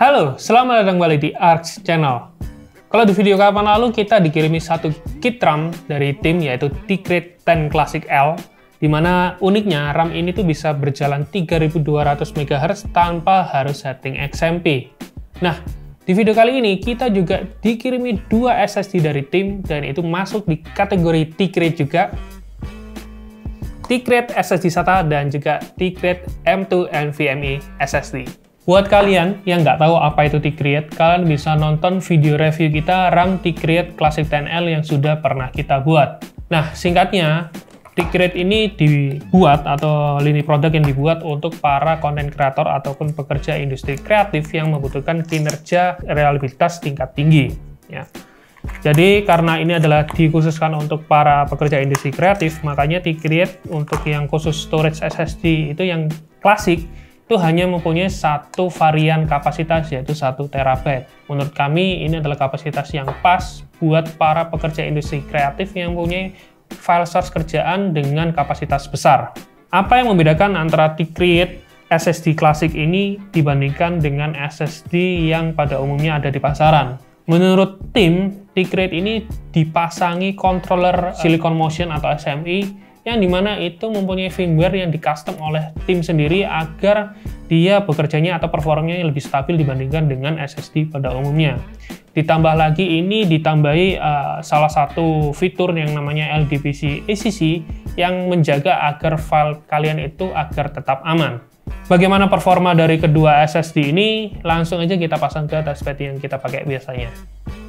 Halo, selamat datang kembali di Arx Channel. Kalau di video kapan lalu kita dikirimi satu kit RAM dari tim yaitu T-Crate 10 Classic L, di mana uniknya RAM ini tuh bisa berjalan 3200 MHz tanpa harus setting XMP. Nah, di video kali ini kita juga dikirimi dua SSD dari tim dan itu masuk di kategori T-Crate juga. T-Crate SSD SATA dan juga T-Crate M2 NVMe SSD. Buat kalian yang nggak tahu apa itu T-Crate, kalian bisa nonton video review kita RAM T-Crate Classic 10L yang sudah pernah kita buat. Nah, singkatnya, T-Crate ini dibuat atau lini produk yang dibuat untuk para konten kreator ataupun pekerja industri kreatif yang membutuhkan kinerja reliabilitas tingkat tinggi. Ya. Jadi, karena ini adalah dikhususkan untuk para pekerja industri kreatif, makanya T-Crate untuk yang khusus storage SSD itu yang klasik, itu hanya mempunyai satu varian kapasitas yaitu 1 TB. Menurut kami ini adalah kapasitas yang pas buat para pekerja industri kreatif yang mempunyai file source kerjaan dengan kapasitas besar. Apa yang membedakan antara T-Crate SSD klasik ini dibandingkan dengan SSD yang pada umumnya ada di pasaran? Menurut tim, T-Crate ini dipasangi controller Silicon Motion atau SMI yang dimana itu mempunyai firmware yang di-custom oleh tim sendiri agar dia bekerjanya atau performanya lebih stabil dibandingkan dengan SSD pada umumnya. Ditambah lagi ini ditambahi salah satu fitur yang namanya LDPC ACC yang menjaga agar file kalian itu agar tetap aman. Bagaimana performa dari kedua SSD ini? Langsung aja kita pasang ke touchpad yang kita pakai biasanya.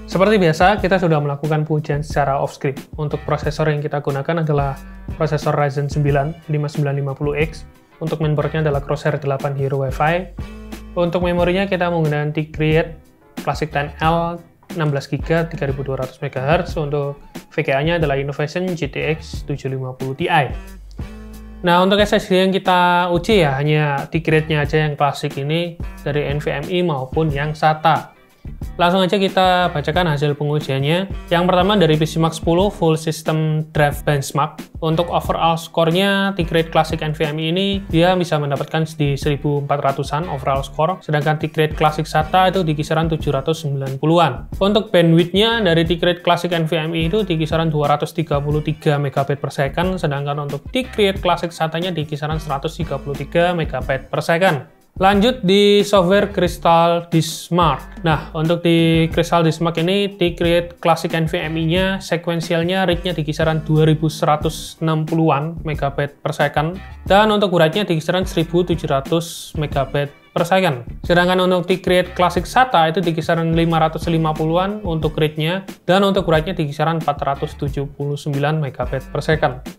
Seperti biasa, kita sudah melakukan pengujian secara off-script. Untuk prosesor yang kita gunakan adalah prosesor Ryzen 9 5950X. Untuk mainboardnya adalah Crosshair 8 Hero Wi-Fi. Untuk memorinya kita menggunakan T-Crate Classic 10L 16GB 3200 MHz. Untuk VGA-nya adalah Innovation GTX 750 Ti. Nah, untuk SSD yang kita uji ya hanya T-Crate-nya aja yang klasik ini dari NVMe maupun yang SATA. Langsung aja kita bacakan hasil pengujiannya. Yang pertama dari PCMark 10 Full System Drive Benchmark. Untuk overall score-nya T-Crate Classic NVMe ini dia bisa mendapatkan di 1400-an overall score, sedangkan T-Crate Classic SATA itu di kisaran 790-an. Untuk bandwidth-nya dari T-Crate Classic NVMe itu di kisaran 233 MB/s, sedangkan untuk T-Crate Classic SATA-nya di kisaran 133 MB/s. Lanjut di software Crystal Disk Mark. Nah, untuk di Crystal Disk Mark ini, T-Crate Classic NVMe-nya sekuensialnya read-nya di kisaran 2160-an MB/s, dan untuk write-nya di kisaran 1700 MB/s. Sedangkan untuk T-Crate Classic SATA itu di kisaran 550-an untuk read-nya, dan untuk write-nya di kisaran 479 MB/s.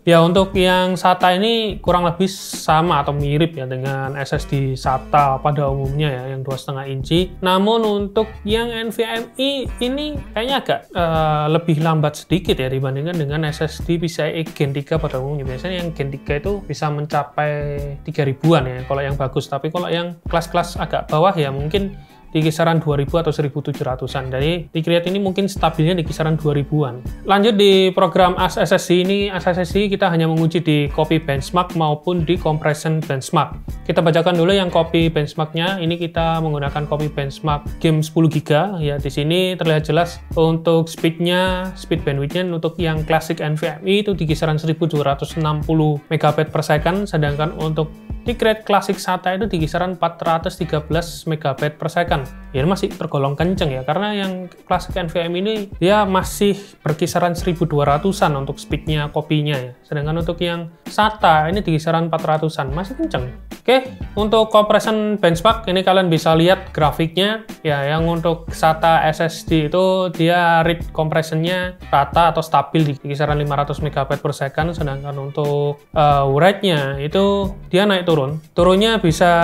Ya, untuk yang SATA ini kurang lebih sama atau mirip ya dengan SSD SATA pada umumnya ya, yang 2,5 inci. Namun untuk yang NVMe ini kayaknya agak lebih lambat sedikit ya dibandingkan dengan SSD PCIe Gen 3 pada umumnya. Biasanya yang Gen 3 itu bisa mencapai 3000-an ya kalau yang bagus, tapi kalau yang kelas agak bawah ya mungkin di kisaran 2000 atau 1700-an. Jadi T-Crate ini mungkin stabilnya di kisaran 2000-an. Lanjut di program ASSD ini, ASSD kita hanya menguji di copy benchmark maupun di compression benchmark. Kita bacakan dulu yang copy benchmarknya. Ini kita menggunakan copy benchmark game 10GB. Ya, di sini terlihat jelas untuk speed bandwidth-nya untuk yang classic NVMe itu di kisaran 1260 MB/s, sedangkan untuk T-Crate Classic SATA itu di kisaran 413 MB/s. Ya, ini masih tergolong kenceng ya, karena yang Classic NVMe ini dia masih berkisaran 1200-an untuk speednya kopinya ya. Sedangkan untuk yang SATA ini di kisaran 400-an, masih kenceng. Oke, untuk compression benchmark ini kalian bisa lihat grafiknya ya. Yang untuk SATA SSD itu dia read compressionnya rata atau stabil di kisaran 500 MB/s, sedangkan untuk write-nya itu dia naik turunnya bisa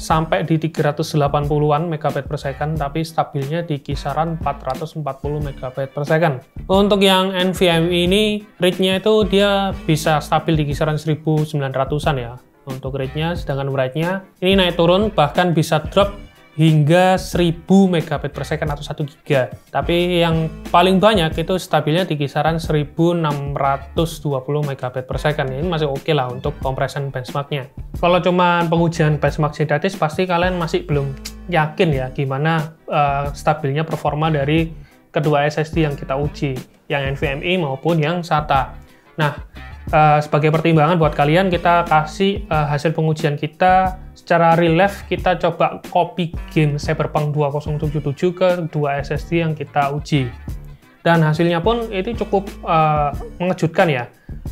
sampai di 380-an MB/s, tapi stabilnya di kisaran 440 MB/s. Untuk yang NVMe ini read-nya itu dia bisa stabil di kisaran 1900-an ya untuk read-nya, sedangkan write-nya ini naik turun bahkan bisa drop hingga 1000 Mbps atau 1 GB. Tapi yang paling banyak itu stabilnya di kisaran 1620 Mbps. Ini masih oke lah untuk compression benchmarknya. Kalau cuma pengujian benchmark sintetis pasti kalian masih belum yakin ya gimana stabilnya performa dari kedua SSD yang kita uji, yang NVMe maupun yang SATA. Nah, sebagai pertimbangan buat kalian, kita kasih hasil pengujian kita secara real life. Kita coba copy game Cyberpunk 2077 ke dua SSD yang kita uji. Dan hasilnya pun itu cukup mengejutkan ya.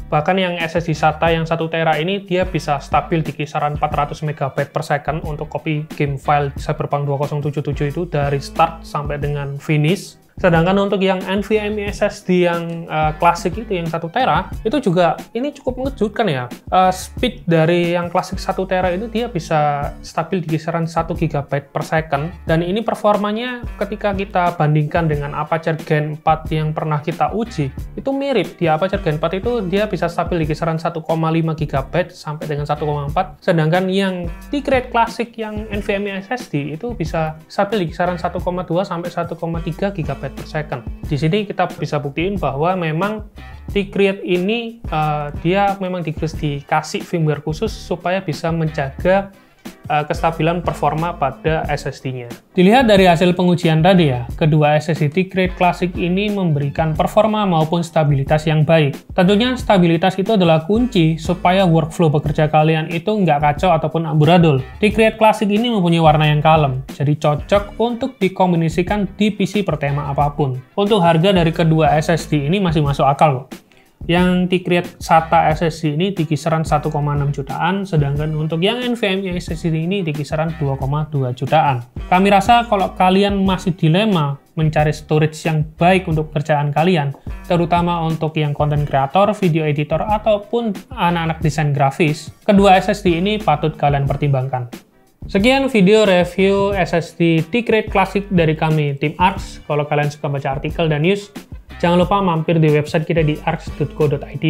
Bahkan yang SSD SATA yang 1 tera ini dia bisa stabil di kisaran 400 MB per second untuk copy game file Cyberpunk 2077 itu dari start sampai dengan finish. Sedangkan untuk yang NVMe SSD yang klasik itu yang 1 tera itu juga ini cukup mengejutkan ya. Speed dari yang klasik 1 tera itu dia bisa stabil di kisaran 1 GB per second, dan ini performanya ketika kita bandingkan dengan Apache Gen 4 yang pernah kita uji itu mirip. Di Apache Gen 4 itu dia bisa stabil di kisaran 1,5 GB sampai dengan 1,4, sedangkan yang T-Create klasik yang NVMe SSD itu bisa stabil di kisaran 1,2 sampai 1,3 GB per second. Di sini kita bisa buktiin bahwa memang T-Create ini dia memang dikasih firmware khusus supaya bisa menjaga kestabilan performa pada SSD-nya. Dilihat dari hasil pengujian tadi ya, kedua SSD T-Create Classic ini memberikan performa maupun stabilitas yang baik. Tentunya stabilitas itu adalah kunci supaya workflow bekerja kalian itu nggak kacau ataupun amburadul. T-Create Classic ini mempunyai warna yang kalem, jadi cocok untuk dikombinasikan di PC bertema apapun. Untuk harga dari kedua SSD ini masih masuk akal loh. Yang T-Create SATA SSD ini di kisaran 1,6 jutaan, sedangkan untuk yang NVMe SSD ini di kisaran 2,2 jutaan. Kami rasa kalau kalian masih dilema mencari storage yang baik untuk pekerjaan kalian, terutama untuk yang content creator, video editor, ataupun anak-anak desain grafis, kedua SSD ini patut kalian pertimbangkan. Sekian video review SSD T-Create Classic dari kami, tim Arx. Kalau kalian suka baca artikel dan news, jangan lupa mampir di website kita di arx.co.id.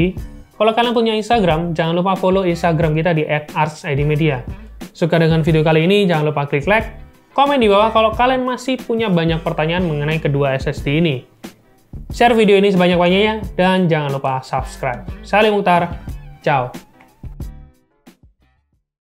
Kalau kalian punya Instagram, jangan lupa follow Instagram kita di @arxidmedia. Suka dengan video kali ini, jangan lupa klik like, komen di bawah kalau kalian masih punya banyak pertanyaan mengenai kedua SSD ini. Share video ini sebanyak-banyaknya, dan jangan lupa subscribe. Salim Mukhtar, ciao.